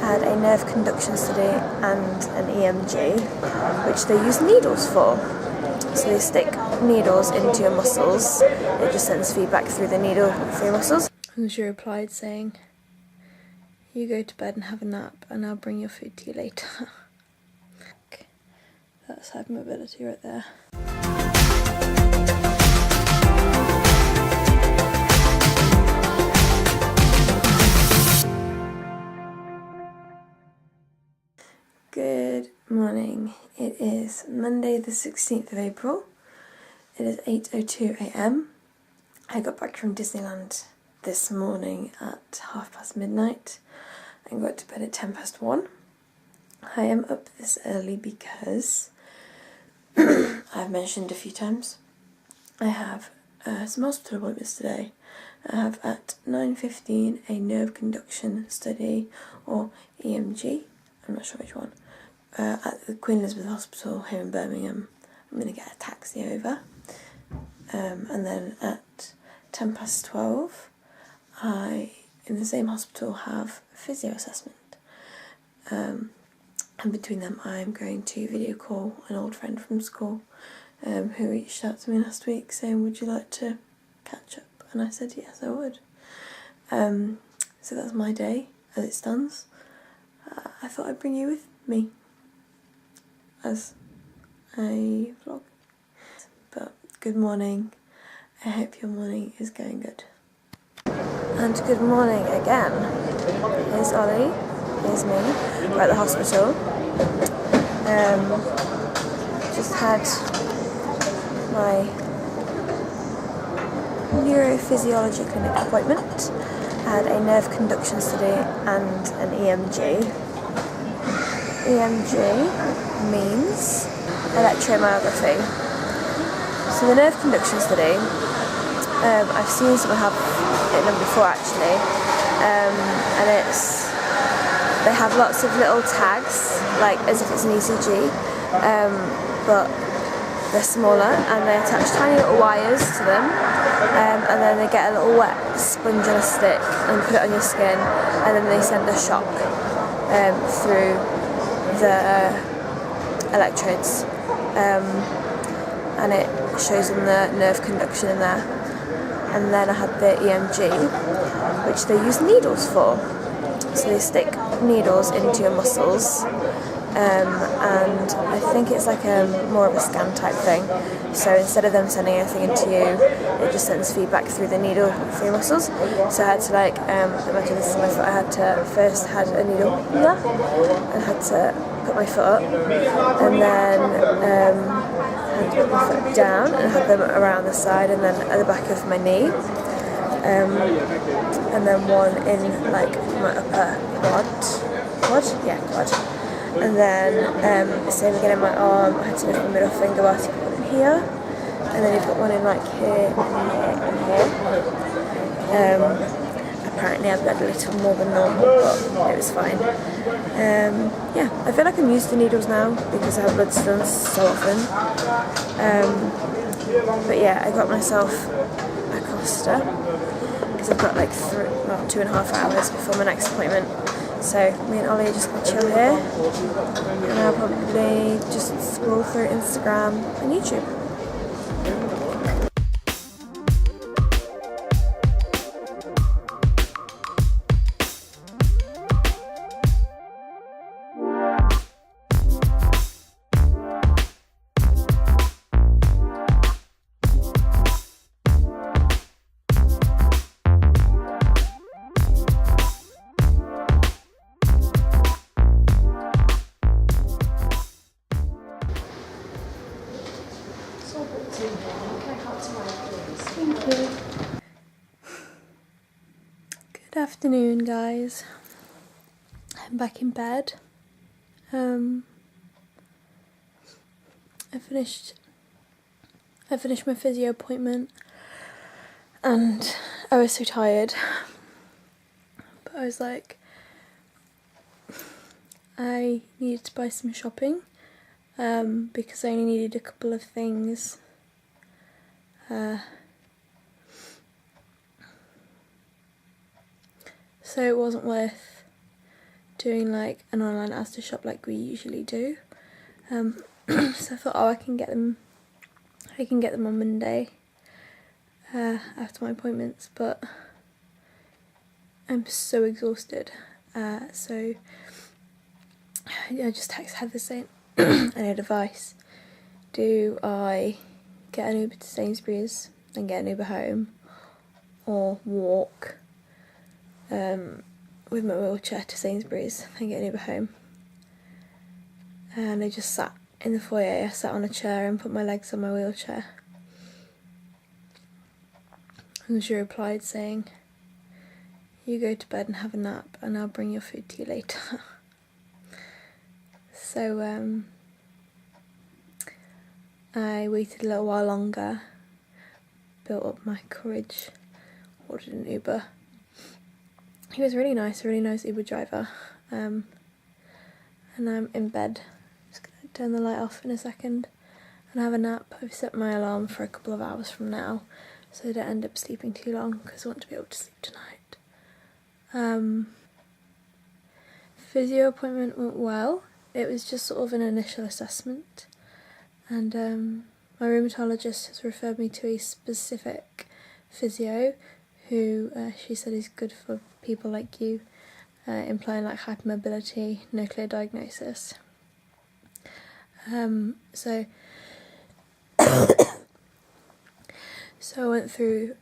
had a nerve conduction study and an EMG, which they use needles for. So they stick needles into your muscles, it just sends feedback through the needle through your muscles. And she replied saying, "You go to bed and have a nap and I'll bring your food to you later." Okay. That's hypermobility right there. Good morning. It is Monday the 16th of April. It is 8:02 a.m. I got back from Disneyland this morning at midnight and got to bed at 1:10. I am up this early because I've mentioned a few times I have some hospital appointments today. I have at 9:15 a nerve conduction study or EMG, I'm not sure which one, at the Queen Elizabeth Hospital here in Birmingham. I'm going to get a taxi over. And then at 12:10 I, in the same hospital, have a physio assessment. And between them I'm going to video call an old friend from school who reached out to me last week saying, "Would you like to catch up?" And I said yes, I would. So that's my day as it stands. I thought I'd bring you with me as a vlog. But good morning. I hope your morning is going good. And good morning again. Here's Ollie. Here's me. We're at the hospital. Just had my neurophysiology clinic appointment. I had a nerve conduction study and an EMG. EMG means electromyography. So the nerve conduction study, I've seen someone have it done before actually, and they have lots of little tags, like as if it's an ECG, but they're smaller and they attach tiny little wires to them, and then they get a little wet sponge on a stick and put it on your skin, and then they send a shock through the electrodes, and it shows them the nerve conduction in there. And then I had the EMG, which they use needles for. So they stick needles into your muscles, and I think it's like more of a scan type thing. So instead of them sending anything into you, it just sends feedback through the needle through your muscles. So I had to imagine this is my foot. I had to first had a needle there and had to put my foot up, and then had to put my foot down and had them around the side and then at the back of my knee, and then one in like my upper quad, and then same again in my arm. I had to lift my middle finger whilst you put one in here, and then you put one in like here and here and here. Apparently I bled a little more than normal, but it was fine. Yeah, I feel like I'm used to needles now because I have blood stones so often. But yeah, I got myself a Costa because I've got like 2.5 hours before my next appointment. So me and Ollie are just gonna chill here, and I'll probably just scroll through Instagram and YouTube. Thank you. Good afternoon, guys. I'm back in bed. I finished my physio appointment and I was so tired, but I was like, I needed to buy some shopping because I only needed a couple of things. So it wasn't worth doing like an online Asda shop like we usually do. So I thought, oh, I can get them on Monday after my appointments, but I'm so exhausted. So I just texted Heather saying I need advice. Do I get an Uber to Sainsbury's and get an Uber home, or walk with my wheelchair to Sainsbury's and get an Uber home? And I just sat in the foyer, I sat on a chair and put my legs on my wheelchair. And she replied saying, "You go to bed and have a nap and I'll bring your food to you later." So I waited a little while longer, built up my courage, ordered an Uber. He was really nice Uber driver. And I'm in bed. Just gonna turn the light off in a second and have a nap. I've set my alarm for a couple of hours from now, so I don't end up sleeping too long because I want to be able to sleep tonight. Physio appointment went well. It was just sort of an initial assessment, and my rheumatologist has referred me to a specific physio who she said is good for people like you, implying like hypermobility, no clear diagnosis. So I went through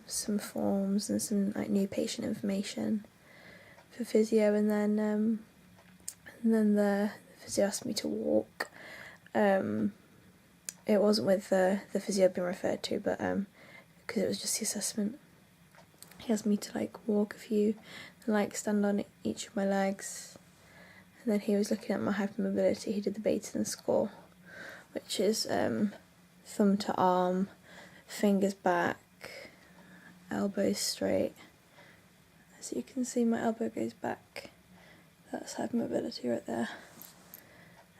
some forms and some like new patient information for physio, and then the physio asked me to walk. It wasn't with the physio I'd been referred to, but because it was just the assessment, he asked me to like walk a few and like stand on each of my legs. And then he was looking at my hypermobility. He did the Bateson score, which is thumb to arm, fingers back, elbows straight. As you can see, my elbow goes back. That's hypermobility right there.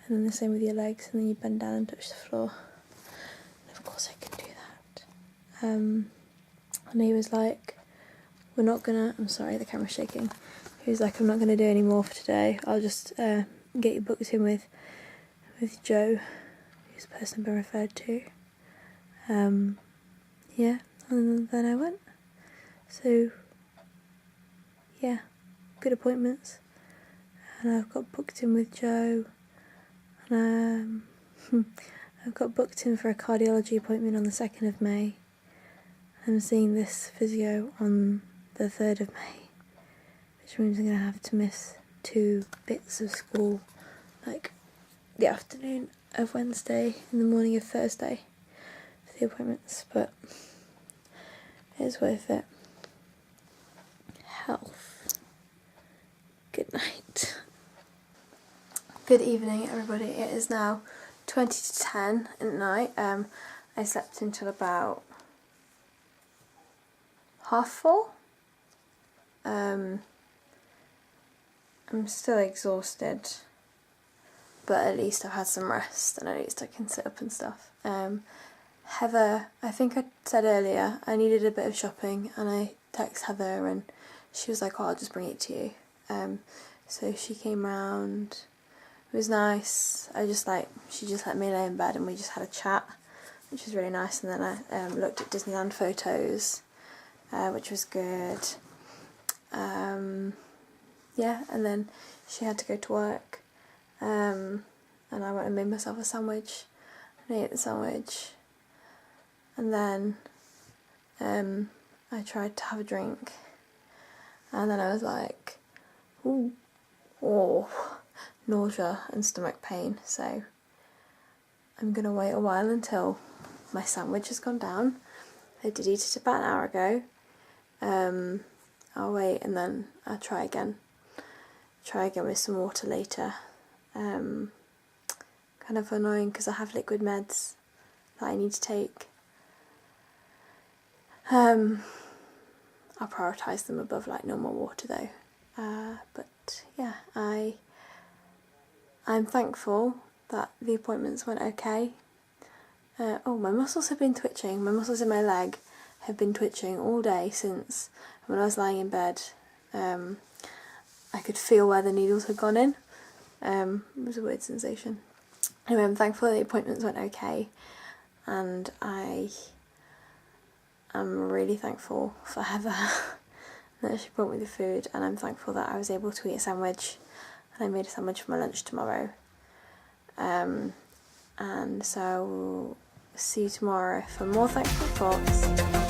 And then the same with your legs, and then you bend down and touch the floor. And of course I can do that. And he was like, "We're not gonna," I'm sorry, the camera's shaking. He was like, "I'm not gonna do any more for today. I'll just get you booked in with Joe, who's the person I've been referred to." Yeah, and then I went. So yeah, good appointments. And I've got booked in with Joe, and I've got booked in for a cardiology appointment on the 2nd of May. I'm seeing this physio on the 3rd of May, which means I'm going to have to miss 2 bits of school, like the afternoon of Wednesday and the morning of Thursday for the appointments, but it's worth it. Health. Good night. Good evening, everybody. It is now 20 to 10 at night. I slept until about 4:30. I'm still exhausted, but at least I've had some rest and at least I can sit up and stuff. Heather, I think I said earlier, I needed a bit of shopping, and I texted Heather and she was like, "Oh, I'll just bring it to you." So she came round. It was nice. She just let me lay in bed and we just had a chat, which was really nice. And then I looked at Disneyland photos, which was good. Yeah, and then she had to go to work, and I went and made myself a sandwich, and I ate the sandwich, and then I tried to have a drink, and then I was like, ooh, oh, nausea and stomach pain, so I'm going to wait a while until my sandwich has gone down. I did eat it about an hour ago. I'll wait and then I'll try again with some water later. Kind of annoying because I have liquid meds that I need to take. I'll prioritise them above like normal water though. But yeah, I'm thankful that the appointments went okay. My muscles have been twitching. My muscles in my leg have been twitching all day since when I was lying in bed. I could feel where the needles had gone in. It was a weird sensation. Anyway, I'm thankful the appointments went okay, and I am really thankful for Heather that she brought me the food, and I'm thankful that I was able to eat a sandwich, and I made a sandwich for my lunch tomorrow. And so see you tomorrow for more thankful thoughts.